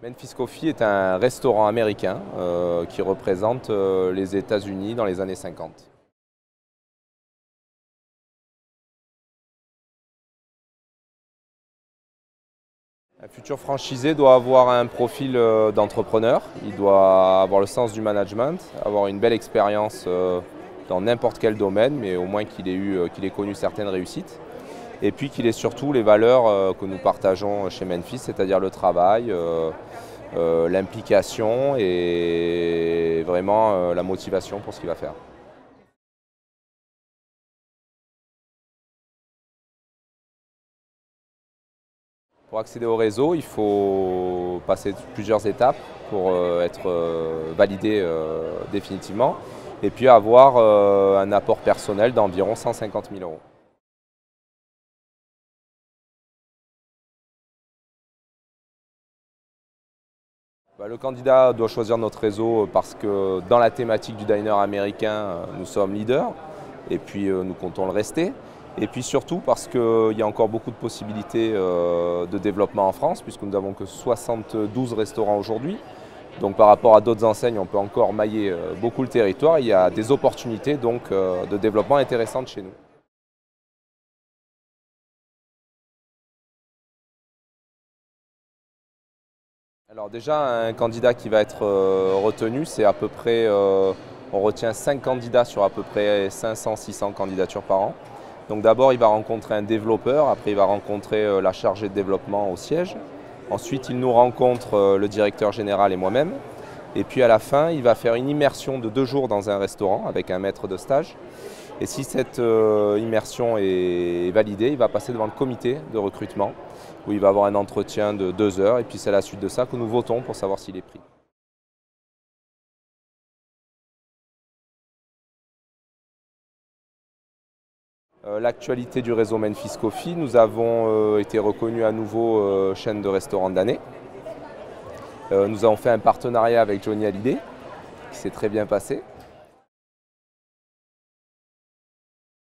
Memphis Coffee est un restaurant américain qui représente les États-Unis dans les années 50. Un futur franchisé doit avoir un profil d'entrepreneur, il doit avoir le sens du management, avoir une belle expérience dans n'importe quel domaine, mais au moins qu'il ait connu certaines réussites. Et puis qu'il ait surtout les valeurs que nous partageons chez Memphis, c'est-à-dire le travail, l'implication et vraiment la motivation pour ce qu'il va faire. Pour accéder au réseau, il faut passer plusieurs étapes pour être validé définitivement et puis avoir un apport personnel d'environ 150 000 €. Le candidat doit choisir notre réseau parce que dans la thématique du diner américain, nous sommes leaders et puis nous comptons le rester. Et puis surtout parce qu'il y a encore beaucoup de possibilités de développement en France puisque nous n'avons que 72 restaurants aujourd'hui. Donc par rapport à d'autres enseignes, on peut encore mailler beaucoup le territoire. Il y a des opportunités donc, de développement intéressantes chez nous. Alors déjà, un candidat qui va être retenu, c'est à peu près, on retient 5 candidats sur à peu près 500-600 candidatures par an. Donc d'abord, il va rencontrer un développeur, après il va rencontrer la chargée de développement au siège. Ensuite, il nous rencontre le directeur général et moi-même. Et puis à la fin, il va faire une immersion de 2 jours dans un restaurant avec un maître de stage. Et si cette immersion est validée, il va passer devant le comité de recrutement où il va avoir un entretien de 2 heures et puis c'est à la suite de ça que nous votons pour savoir s'il est pris. L'actualité du réseau Memphis Coffee, nous avons été reconnus à nouveau chaîne de restaurants de l'année. Nous avons fait un partenariat avec Johnny Hallyday qui s'est très bien passé.